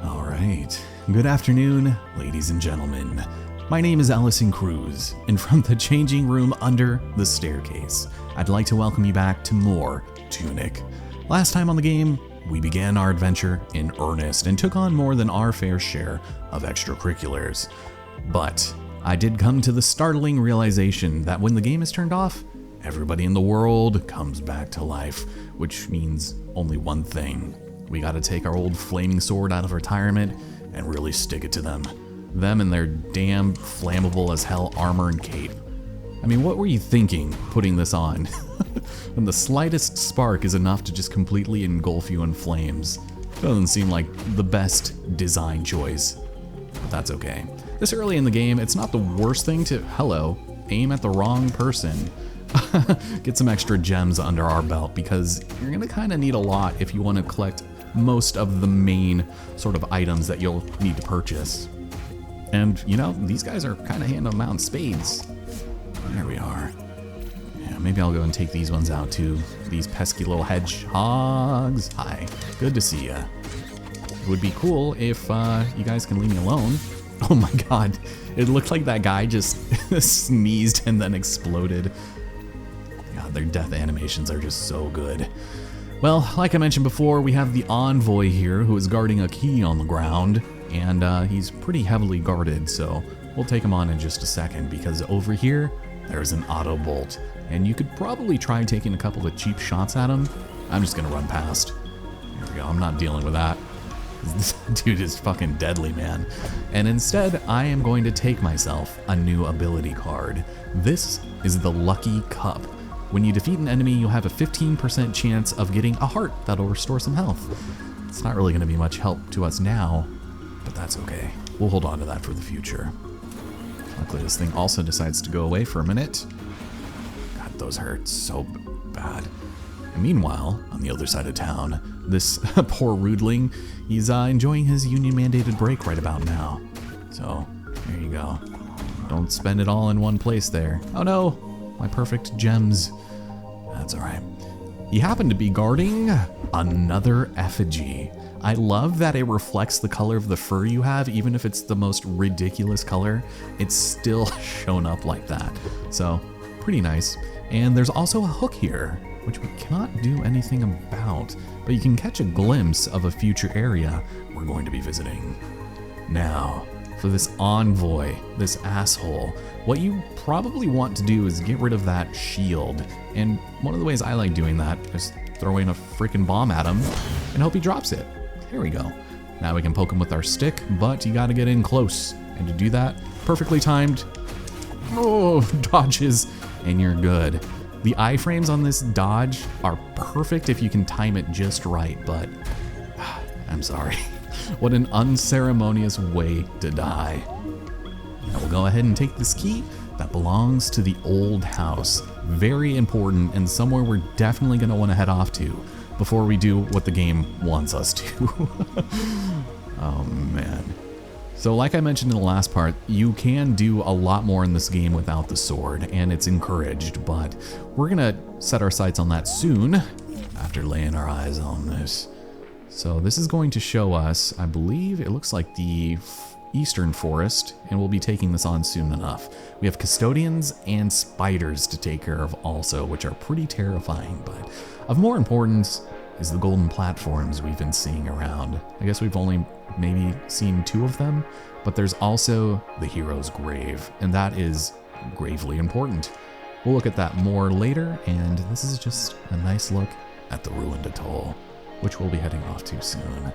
All right. Good afternoon, ladies and gentlemen. My name is Allison Cruz, and from the changing room under the staircase, I'd like to welcome you back to more Tunic. Last time on the game, we began our adventure in earnest and took on more than our fair share of extracurriculars. But I did come to the startling realization that when the game is turned off, everybody in the world comes back to life, which means only one thing. We gotta take our old flaming sword out of retirement and really stick it to them. Them and their damn flammable as hell armor and cape. I mean, what were you thinking putting this on? When the slightest spark is enough to just completely engulf you in flames. Doesn't seem like the best design choice, but that's okay. This early in the game, it's not the worst thing to, aim at the wrong person. Get some extra gems under our belt, because you're gonna kinda need a lot if you wanna collect most of the main sort of items that you'll need to purchase. And you know, these guys are kinda handing them out in spades. There we are. Yeah, maybe I'll go and take these ones out too. These pesky little hedgehogs. Hi, good to see ya. It would be cool if you guys can leave me alone. Oh my god, it looked like that guy just sneezed and then exploded. God, their death animations are just so good. Well, like I mentioned before, we have the envoy here who is guarding a key on the ground, and he's pretty heavily guarded, so we'll take him on in just a second, because over here, there's an auto bolt, and you could probably try taking a couple of cheap shots at him. I'm just gonna run past. There we go, I'm not dealing with that. This dude is fucking deadly, man. And instead, I am going to take myself a new ability card. This is the Lucky Cup. When you defeat an enemy, you'll have a 15% chance of getting a heart that'll restore some health. It's not really gonna be much help to us now, but that's okay. We'll hold on to that for the future. Luckily, this thing also decides to go away for a minute. God, those hurt so bad. And meanwhile, on the other side of town, this poor rudling, he's enjoying his union-mandated break right about now. So, there you go. Don't spend it all in one place there. Oh no, my perfect gems. That's alright. He happened to be guarding another effigy. I love that it reflects the color of the fur you have, even if it's the most ridiculous color, it's still shown up like that. So, pretty nice. And there's also a hook here, which we cannot do anything about, but you can catch a glimpse of a future area we're going to be visiting. Now, for this envoy, this asshole, what you probably want to do is get rid of that shield. And one of the ways I like doing that is throwing a freaking bomb at him and hope he drops it. There we go. Now we can poke him with our stick, but you gotta get in close. And to do that, perfectly timed, dodges, and you're good. The iframes on this dodge are perfect if you can time it just right, but I'm sorry. What an unceremonious way to die. Now we'll go ahead and take this key that belongs to the old house. Very important, and somewhere we're definitely gonna wanna head off to before we do what the game wants us to. Oh man. So like I mentioned in the last part, you can do a lot more in this game without the sword, and it's encouraged, but we're gonna set our sights on that soon after laying our eyes on this. So this is going to show us, I believe it looks like the eastern forest, and we'll be taking this on soon enough. We have custodians and spiders to take care of also, which are pretty terrifying, but of more importance is the golden platforms we've been seeing around. I guess we've only maybe seen 2 of them, but there's also the hero's grave, and that is gravely important. We'll look at that more later, and this is just a nice look at the ruined atoll, which we'll be heading off to soon.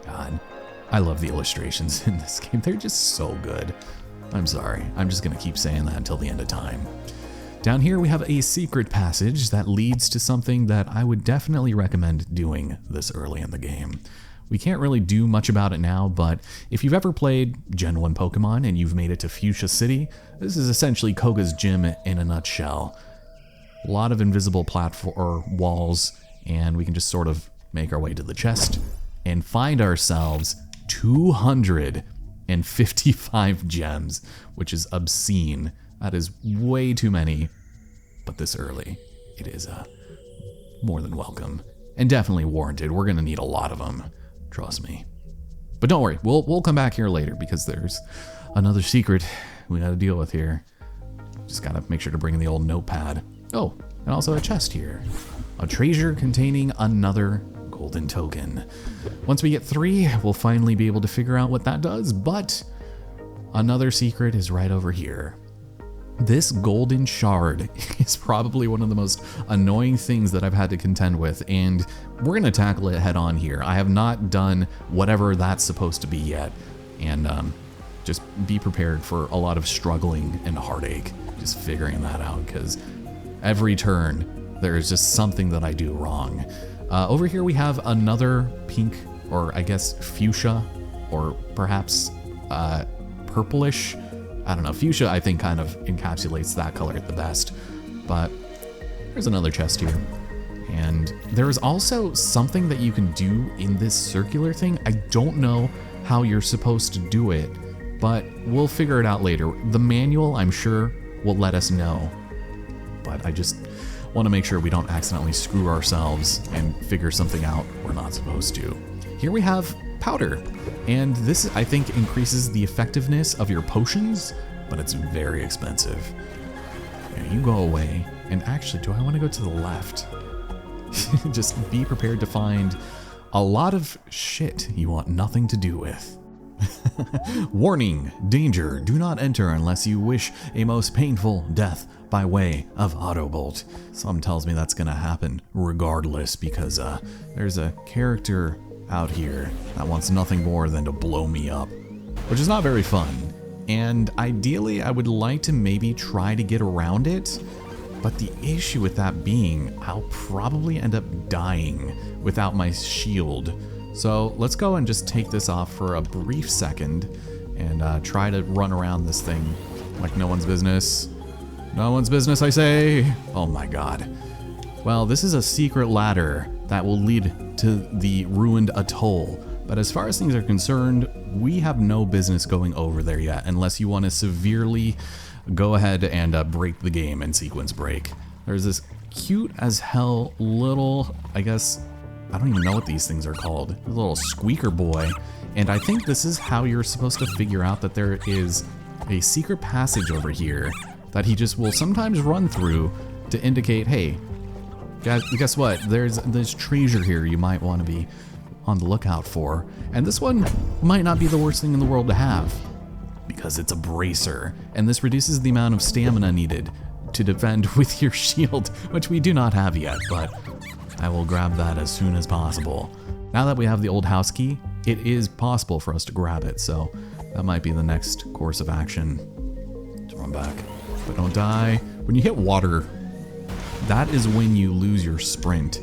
God, I love the illustrations in this game. They're just so good. I'm sorry, I'm just gonna keep saying that until the end of time. Down here we have a secret passage that leads to something that I would definitely recommend doing this early in the game. We can't really do much about it now, but if you've ever played Gen 1 Pokemon and you've made it to Fuchsia City, this is essentially Koga's gym in a nutshell. A lot of invisible walls, and we can just sort of make our way to the chest and find ourselves 255 gems, which is obscene. That is way too many, but this early, it is more than welcome, and definitely warranted. We're gonna need a lot of them, trust me. But don't worry, we'll come back here later because there's another secret we gotta deal with here. Just gotta make sure to bring in the old notepad. Oh, and also a chest here. A treasure containing another golden token. Once we get 3, we'll finally be able to figure out what that does, but another secret is right over here. This golden shard is probably one of the most annoying things that I've had to contend with, and we're gonna tackle it head on here. I have not done whatever that's supposed to be yet, and just be prepared for a lot of struggling and heartache just figuring that out, because every turn there is just something that I do wrong. Over here we have another pink, or I guess fuchsia, or perhaps purplish. I don't know, fuchsia I think kind of encapsulates that color the best, but there's another chest here. And there is also something that you can do in this circular thing. I don't know how you're supposed to do it, but we'll figure it out later. The manual, I'm sure, will let us know, but I just want to make sure we don't accidentally screw ourselves and figure something out we're not supposed to. Here we have powder, and this I think increases the effectiveness of your potions, but it's very expensive. Yeah, you go away, and actually, do I want to go to the left? Just be prepared to find a lot of shit you want nothing to do with. Warning, danger, do not enter unless you wish a most painful death by way of autobolt. Some tells me that's gonna happen regardless, because there's a character out here that wants nothing more than to blow me up, which is not very fun. And ideally, I would like to maybe try to get around it, but the issue with that being, I'll probably end up dying without my shield. So let's go and just take this off for a brief second and try to run around this thing like no one's business. No one's business, I say. Oh my god. Well, this is a secret ladder that will lead to the ruined atoll. But as far as things are concerned, we have no business going over there yet, unless you want to severely go ahead and break the game and sequence break. There's this cute as hell little, I guess, I don't even know what these things are called, a little squeaker boy. And I think this is how you're supposed to figure out that there is a secret passage over here that he just will sometimes run through to indicate, hey, guess what? There's treasure here you might want to be on the lookout for. And this one might not be the worst thing in the world to have, because it's a bracer, and this reduces the amount of stamina needed to defend with your shield, which we do not have yet, but I will grab that as soon as possible. Now that we have the old house key, it is possible for us to grab it, so that might be the next course of action. Let's run back, but don't die. When you hit water, that is when you lose your sprint.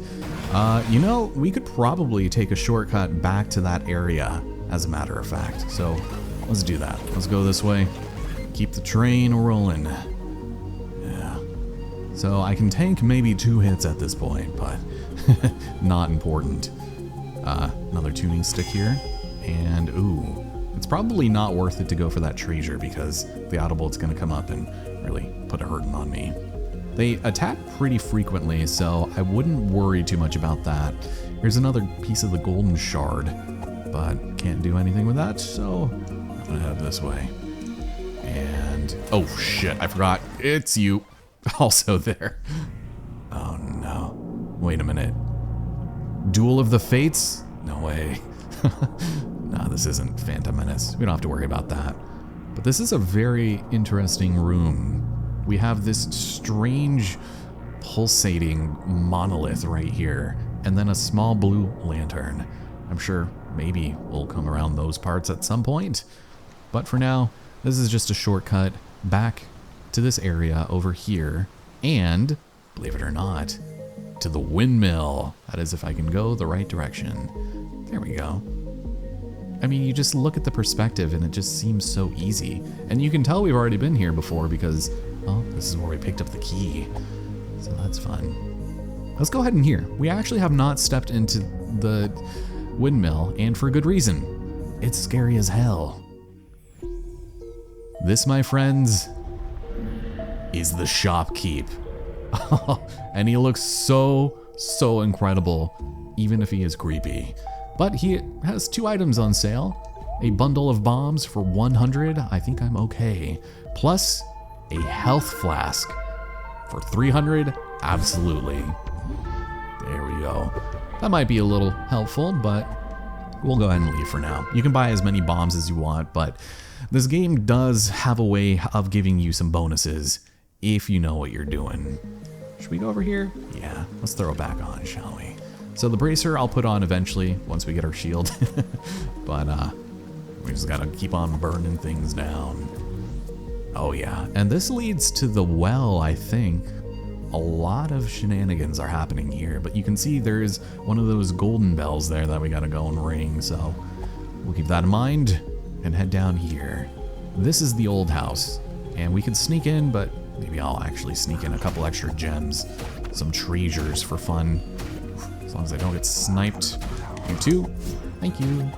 You know, we could probably take a shortcut back to that area, as a matter of fact, so let's do that. Let's go this way. Keep the train rolling. Yeah. So I can tank maybe 2 hits at this point, but not important. Another tuning stick here. And ooh, it's probably not worth it to go for that treasure because the autobolt's gonna come up and really put a hurting on me. They attack pretty frequently, so I wouldn't worry too much about that. Here's another piece of the golden shard, but can't do anything with that, so I'm gonna head this way. And, oh shit, I forgot, it's you also there. Oh no, wait a minute. Duel of the Fates? No way. No, this isn't Phantom Menace. We don't have to worry about that. But this is a very interesting room. We have this strange pulsating monolith right here, and then a small blue lantern. I'm sure maybe we'll come around those parts at some point. But for now, this is just a shortcut back to this area over here, and, believe it or not, to the windmill. That is if I can go the right direction. There we go. I mean, you just look at the perspective and it just seems so easy. And you can tell we've already been here before because, well, this is where we picked up the key. So that's fun. Let's go ahead and here. We actually have not stepped into the windmill, and for good reason. It's scary as hell. This, my friends, is the shopkeep. And he looks so incredible, even if he is creepy. But he has 2 items on sale. A bundle of bombs for 100, I think I'm okay. Plus a health flask for 300, absolutely. There we go. That might be a little helpful, but we'll go ahead and leave for now. You can buy as many bombs as you want, but this game does have a way of giving you some bonuses if you know what you're doing. Should we go over here? Yeah, let's throw it back on, shall we? So the bracer I'll put on eventually once we get our shield, but we just gotta keep on burning things down. Oh yeah, and this leads to the well, I think. A lot of shenanigans are happening here, but you can see there's one of those golden bells there that we gotta go and ring, so we'll keep that in mind and head down here. This is the old house, and we could sneak in, but maybe I'll actually sneak in a couple extra gems, some treasures for fun, as long as I don't get sniped. You too, thank you.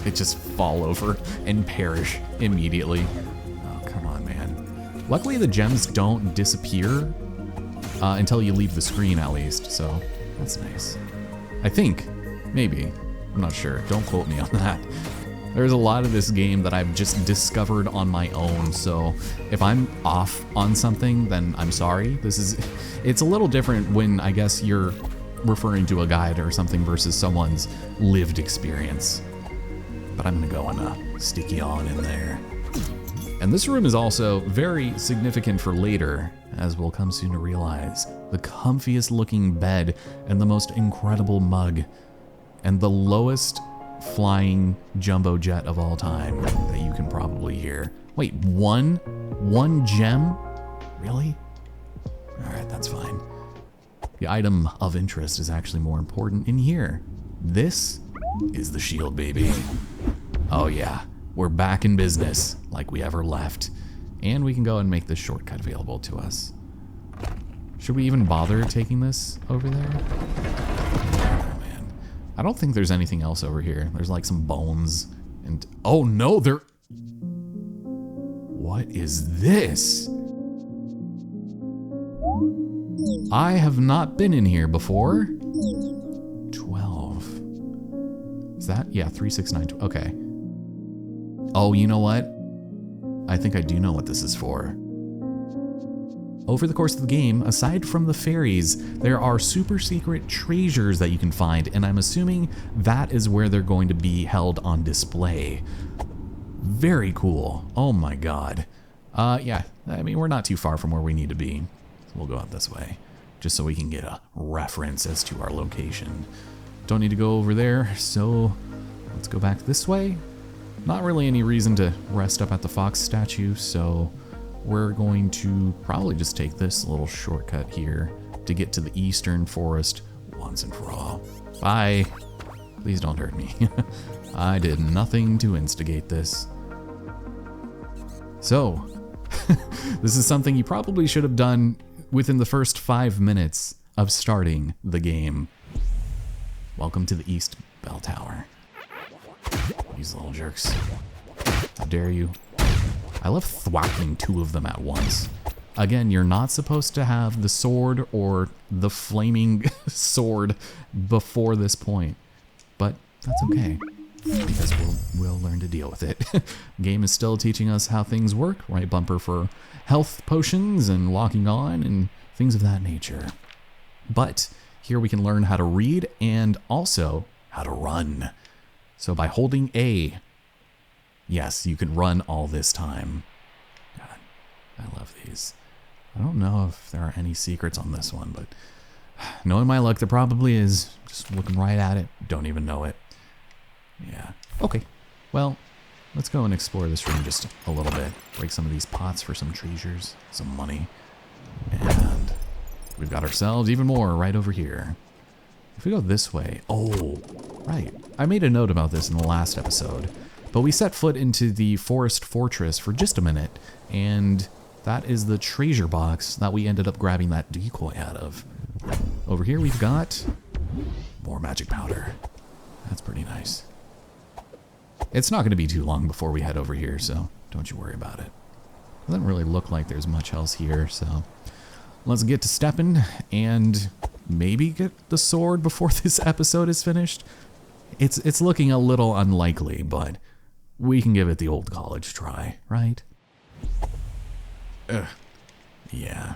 They just fall over and perish immediately. Oh, come on, man. Luckily the gems don't disappear until you leave the screen, at least, so that's nice. I think, maybe, I'm not sure, don't quote me on that. There's a lot of this game that I've just discovered on my own, so if I'm off on something, then I'm sorry. It's a little different when I guess you're referring to a guide or something versus someone's lived experience. But I'm gonna go and stick you on in there. And this room is also very significant for later, as we'll come soon to realize. The comfiest looking bed and the most incredible mug and the lowest flying jumbo jet of all time that you can probably hear. Wait, one gem? Really? All right, that's fine. The item of interest is actually more important in here. This is the shield, baby. Oh yeah, we're back in business like we ever left. And we can go and make this shortcut available to us. Should we even bother taking this over there? Oh man, I don't think there's anything else over here. There's like some bones and, oh no, what is this? I have not been in here before. 12. Is that? Yeah, 369. Okay. Oh, you know what? I think I do know what this is for. Over the course of the game, aside from the fairies, there are super secret treasures that you can find, and I'm assuming that is where they're going to be held on display. Very cool. Oh my god. Yeah, I mean, we're not too far from where we need to be. So we'll go out this way, just so we can get a reference as to our location. Don't need to go over there, so let's go back this way. Not really any reason to rest up at the fox statue, so we're going to probably just take this little shortcut here to get to the eastern forest once and for all. Bye. Please don't hurt me. I did nothing to instigate this. So, this is something you probably should have done within the first 5 minutes of starting the game. Welcome to the East Bell Tower. These little jerks. How dare you? I love thwacking 2 of them at once. Again, you're not supposed to have the sword or the flaming sword before this point, but that's okay, because we'll learn to deal with it. Game is still teaching us how things work, right bumper for health potions and locking on and things of that nature. But here we can learn how to read and also how to run. So by holding A, yes, you can run all this time. God, I love these. I don't know if there are any secrets on this one, but knowing my luck, there probably is. Just looking right at it, don't even know it. Yeah, okay. Well, let's go and explore this room just a little bit. Break some of these pots for some treasures, some money. And we've got ourselves even more right over here. If we go this way, oh, right. I made a note about this in the last episode, but we set foot into the forest fortress for just a minute, and that is the treasure box that we ended up grabbing that decoy out of. Over here we've got more magic powder. That's pretty nice. It's not going to be too long before we head over here, so don't you worry about it. Doesn't really look like there's much else here, so let's get to stepping and maybe get the sword before this episode is finished. It's looking a little unlikely, but we can give it the old college try, right? Ugh. Yeah.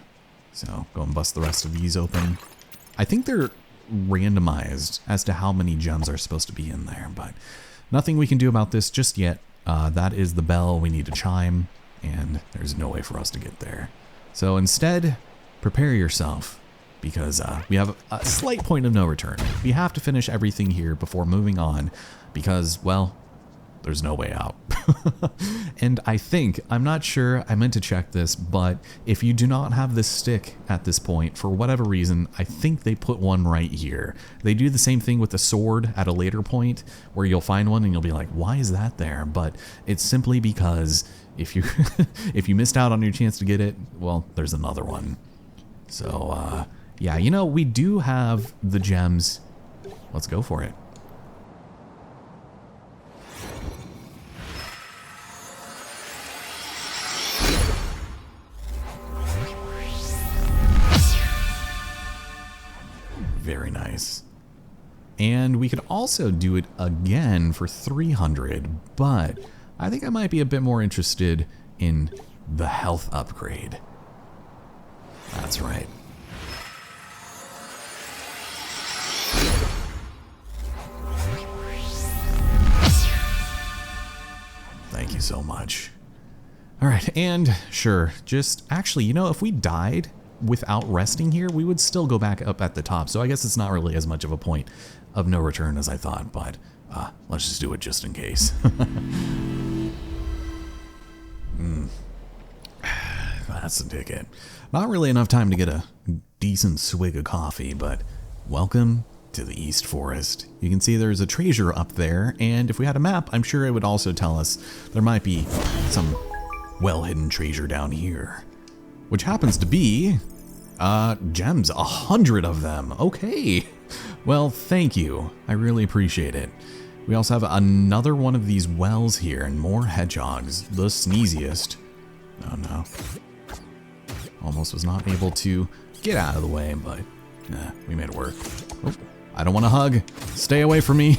So go and bust the rest of these open. I think they're randomized as to how many gems are supposed to be in there, but nothing we can do about this just yet. That is the bell we need to chime, and there's no way for us to get there. So instead, prepare yourself, because we have a slight point of no return. We have to finish everything here before moving on, because, well, there's no way out. And I think, I'm not sure, I meant to check this, but if you do not have this stick at this point, for whatever reason, I think they put one right here. They do the same thing with the sword at a later point, where you'll find one and you'll be like, why is that there? But it's simply because if you if you missed out on your chance to get it, well, there's another one. So, yeah, you know, we do have the gems. Let's go for it. Very nice. And we could also do it again for 300, but I think I might be a bit more interested in the health upgrade. That's right. Thank you so much. All right, and sure, just actually, you know, if we died without resting here, we would still go back up at the top. So I guess it's not really as much of a point of no return as I thought, but let's just do it just in case. That's the ticket. Not really enough time to get a decent swig of coffee, but welcome to the East Forest. You can see there's a treasure up there, and if we had a map, I'm sure it would also tell us there might be some well-hidden treasure down here, which happens to be gems, 100 of them. Okay, well, thank you. I really appreciate it. We also have another one of these wells here and more hedgehogs, the sneeziest. Oh no. Almost was not able to get out of the way, but we made it work. Oh, I don't want to hug. Stay away from me.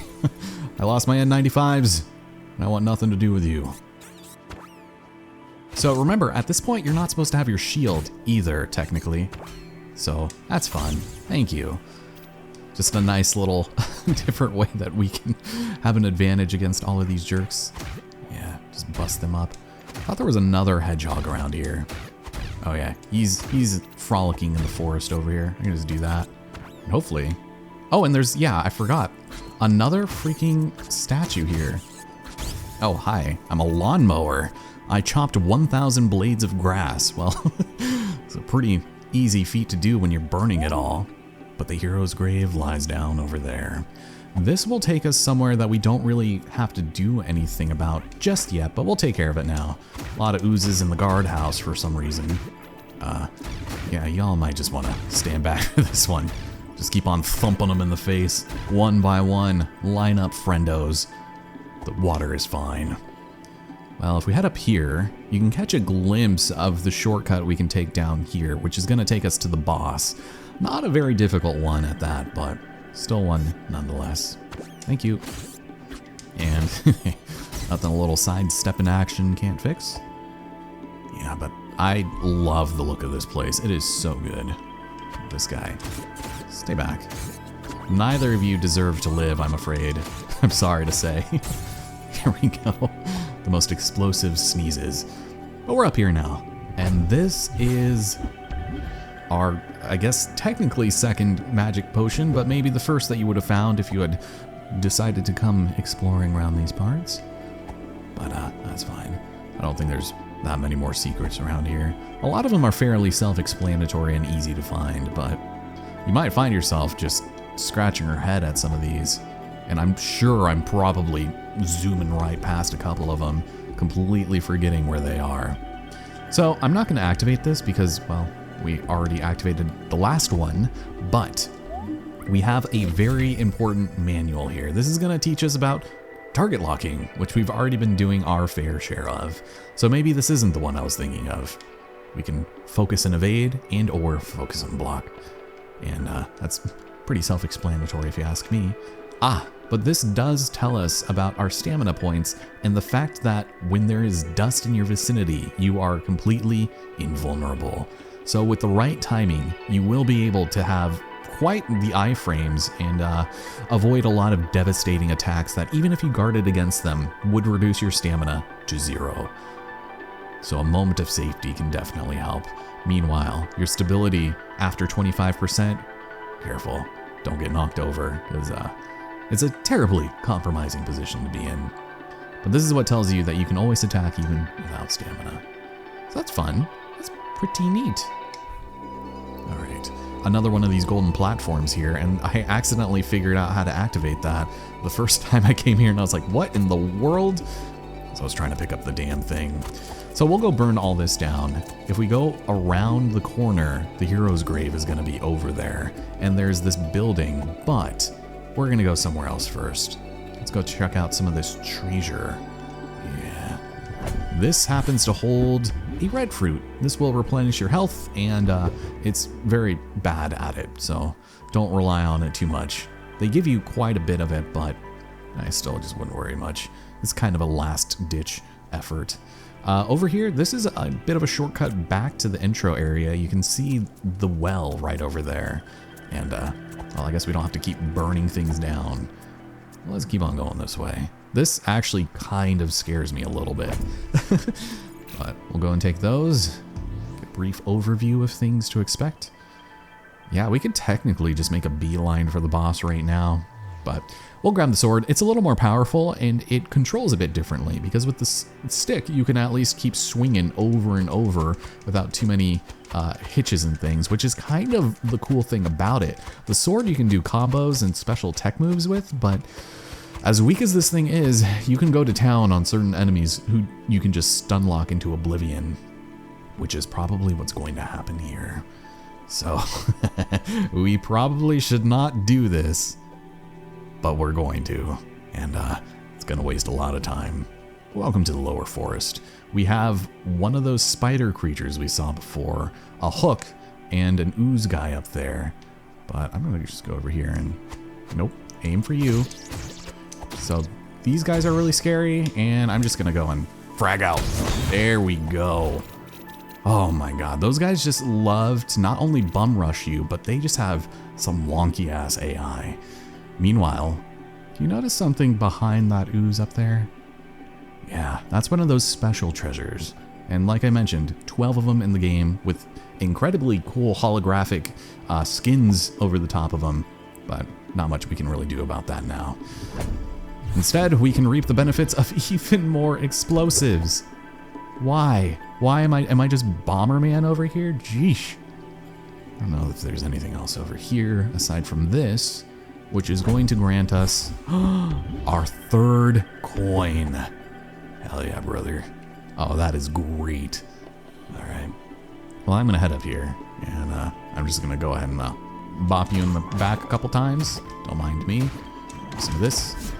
I lost my N95s, and I want nothing to do with you. So remember, at this point, you're not supposed to have your shield either, technically. So that's fun. Thank you. Just a nice little different way that we can have an advantage against all of these jerks. Yeah, just bust them up. I thought there was another hedgehog around here. Oh yeah, he's frolicking in the forest over here. I can just do that. And hopefully. Oh, and there's, yeah, I forgot. Another freaking statue here. Oh, hi. I'm a lawnmower. I chopped 1,000 blades of grass. Well, it's a pretty easy feat to do when you're burning it all. But the hero's grave lies down over there. This will take us somewhere that we don't really have to do anything about just yet, but we'll take care of it now. A lot of oozes in the guardhouse for some reason. Yeah, y'all might just want to stand back for this one. Just keep on thumping them in the face, one by one. Line up, friendos. The water is fine. Well, if we head up here, you can catch a glimpse of the shortcut we can take down here, which is going to take us to the boss. Not a very difficult one at that, but still one nonetheless. Thank you. And nothing a little sidestep in action can't fix. Yeah, but I love the look of this place. It is so good. This guy. Stay back. Neither of you deserve to live, I'm afraid. I'm sorry to say. Here we go. The most explosive sneezes. But we're up here now. And this is our, I guess, technically second magic potion, but maybe the first that you would have found if you had decided to come exploring around these parts. But that's fine. I don't think there's that many more secrets around here. A lot of them are fairly self-explanatory and easy to find, but you might find yourself just scratching your head at some of these. And I'm sure I'm probably zooming right past a couple of them, completely forgetting where they are. So I'm not going to activate this because, well, we already activated the last one, but we have a very important manual here. This is going to teach us about target locking, which we've already been doing our fair share of. So maybe this isn't the one I was thinking of. We can focus and evade and or focus and block. And that's pretty self-explanatory if you ask me. But this does tell us about our stamina points and the fact that when there is dust in your vicinity, you are completely invulnerable. So with the right timing, you will be able to have quite the iframes and avoid a lot of devastating attacks that even if you guarded against them would reduce your stamina to 0. So a moment of safety can definitely help. Meanwhile, your stability after 25%, careful, don't get knocked over, because it's a terribly compromising position to be in. But this is what tells you that you can always attack even without stamina. So that's fun. That's pretty neat. All right, another one of these golden platforms here, and I accidentally figured out how to activate that the first time I came here, and I was like, what in the world? So I was trying to pick up the damn thing. So we'll go burn all this down. If we go around the corner, the hero's grave is gonna be over there, and there's this building, but we're gonna go somewhere else first. Let's go check out some of this treasure. Yeah. This happens to hold a red fruit. This will replenish your health, and it's very bad at it, so don't rely on it too much. They give you quite a bit of it, but I still just wouldn't worry much. It's kind of a last-ditch effort. Over here, this is a bit of a shortcut back to the intro area. You can see the well right over there. And, well, I guess we don't have to keep burning things down. Let's keep on going this way. This actually kind of scares me a little bit. But we'll go and take those. Get a brief overview of things to expect. Yeah, we could technically just make a beeline for the boss right now. But we'll grab the sword. It's a little more powerful, and it controls a bit differently, because with the stick, you can at least keep swinging over and over without too many hitches and things, which is kind of the cool thing about it. The sword you can do combos and special tech moves with, but as weak as this thing is, you can go to town on certain enemies who you can just stun lock into oblivion, which is probably what's going to happen here. So, we probably should not do this. But we're going to, and it's gonna waste a lot of time. Welcome to the lower forest. We have one of those spider creatures we saw before, a hook, and an ooze guy up there. But I'm gonna just go over here and, nope, aim for you. So these guys are really scary, and I'm just gonna go and frag out. There we go. Oh my god, those guys just love to not only bum rush you, but they just have some wonky ass AI. Meanwhile, do you notice something behind that ooze up there? Yeah, that's one of those special treasures. And like I mentioned, 12 of them in the game with incredibly cool holographic skins over the top of them, but not much we can really do about that now. Instead, we can reap the benefits of even more explosives. Why? Why am I just Bomberman over here? Jeesh. I don't know if there's anything else over here aside from this, which is going to grant us our third coin. Hell yeah, brother. Oh, that is great. All right. Well, I'm gonna head up here, and I'm just gonna go ahead and bop you in the back a couple times. Don't mind me. Let's do this.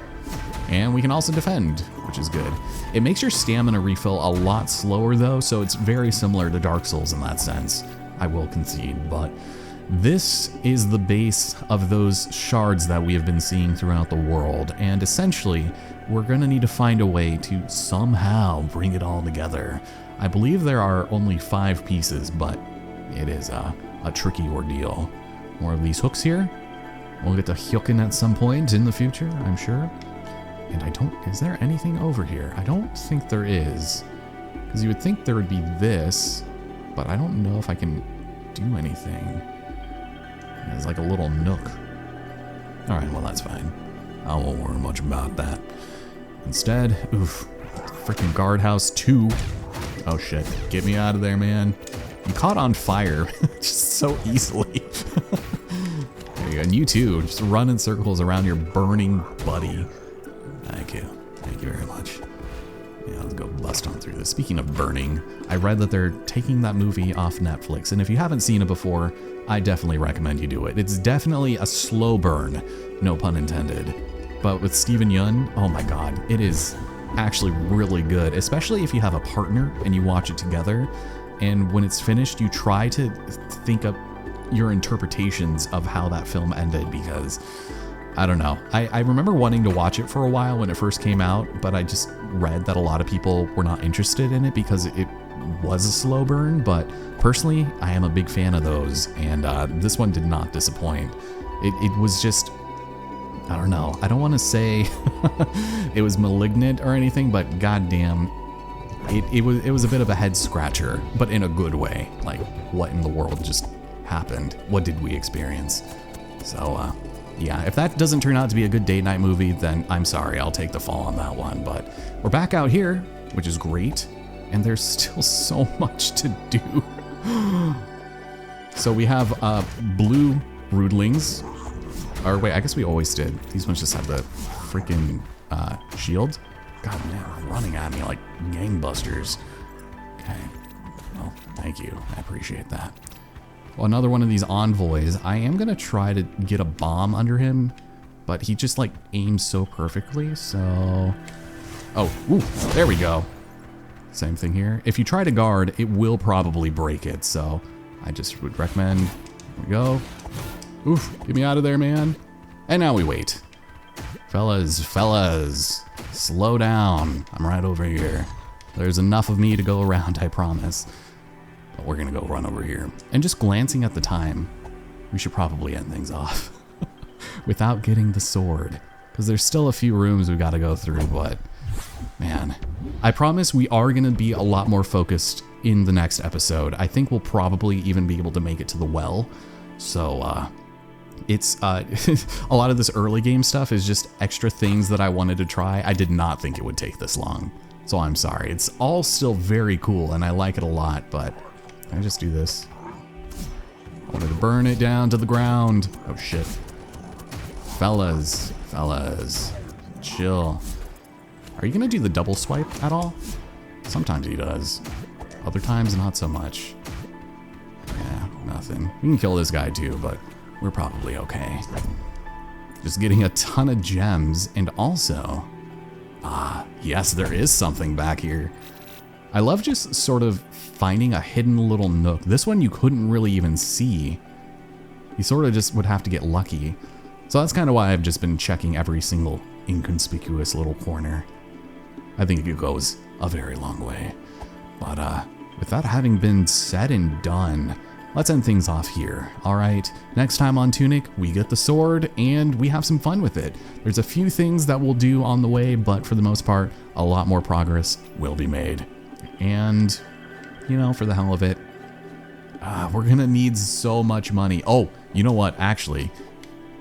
And we can also defend, which is good. It makes your stamina refill a lot slower though, so it's very similar to Dark Souls in that sense. I will concede, but this is the base of those shards that we have been seeing throughout the world, and essentially, we're gonna need to find a way to somehow bring it all together. I believe there are only 5 pieces, but it is a tricky ordeal. More of these hooks here. We'll get to hooking at some point in the future, I'm sure. And is there anything over here? I don't think there is. Because you would think there would be this, but I don't know if I can do anything. There's like a little nook. All right, well that's fine. I won't worry much about that. Instead, oof, freaking guardhouse 2. Oh shit, get me out of there, man. You caught on fire just so easily. There you go, and you too, just run in circles around your burning buddy. Thank you very much. Yeah, let's go bust on through this. Speaking of burning, I read that they're taking that movie off Netflix, and if you haven't seen it before, I definitely recommend you do it. It's definitely a slow burn, no pun intended. But with Steven Yeun, oh my god, it is actually really good, especially if you have a partner and you watch it together, and when it's finished, you try to think up your interpretations of how that film ended, because I don't know. I remember wanting to watch it for a while when it first came out, but I just read that a lot of people were not interested in it because it was a slow burn. But personally, I am a big fan of those, and this one did not disappoint. It was just, I don't know. I don't want to say it was malignant or anything, but goddamn, it was a bit of a head scratcher, but in a good way. Like, what in the world just happened? What did we experience? So, yeah, if that doesn't turn out to be a good date night movie, then I'm sorry, I'll take the fall on that one. But we're back out here, which is great, and there's still so much to do. So we have blue broodlings. Or wait, I guess we always did. These ones just have the freaking shield. God, man, running at me like gangbusters. Okay, well, thank you. I appreciate that. Well, another one of these envoys. I am gonna try to get a bomb under him, but he just like aims so perfectly, so... Oh, ooh, there we go. Same thing here. If you try to guard, it will probably break it, so I just would recommend... There we go. Oof, get me out of there, man. And now we wait. Fellas, slow down. I'm right over here. There's enough of me to go around, I promise. But we're gonna go run over here. And just glancing at the time, we should probably end things off without getting the sword, because there's still a few rooms we gotta go through, but man, I promise we are gonna be a lot more focused in the next episode. I think we'll probably even be able to make it to the well. So, it's a lot of this early game stuff is just extra things that I wanted to try. I did not think it would take this long, so I'm sorry. It's all still very cool and I like it a lot, but can I just do this? I wanted to burn it down to the ground. Oh shit. Fellas, chill. Are you gonna do the double swipe at all? Sometimes he does. Other times, not so much. Yeah, nothing. We can kill this guy too, but we're probably okay. Just getting a ton of gems, and also... yes, there is something back here. I love just sort of finding a hidden little nook. This one you couldn't really even see. You sort of just would have to get lucky. So that's kind of why I've just been checking every single inconspicuous little corner. I think it goes a very long way. But with that having been said and done, let's end things off here. All right, next time on Tunic, we get the sword and we have some fun with it. There's a few things that we'll do on the way, but for the most part, a lot more progress will be made. And, you know, for the hell of it, we're gonna need so much money. Oh, you know what, actually,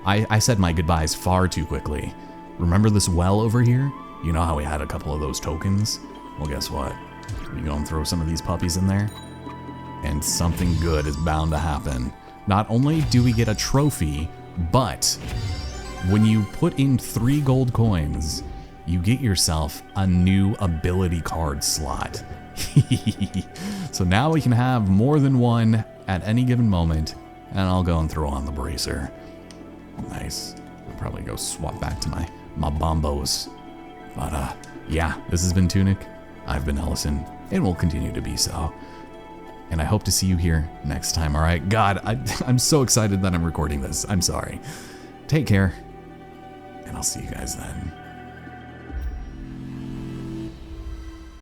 I said my goodbyes far too quickly. Remember this well over here? You know how we had a couple of those tokens? Well, guess what? We gonna throw some of these puppies in there, and something good is bound to happen. Not only do we get a trophy, but when you put in 3 gold coins, you get yourself a new ability card slot. So now we can have more than one at any given moment, and I'll go and throw on the bracer. Nice. I'll probably go swap back to my bombos. But yeah, this has been Tunic. I've been Ellison, and will continue to be so. And I hope to see you here next time, all right? God, I'm so excited that I'm recording this. I'm sorry. Take care, and I'll see you guys then.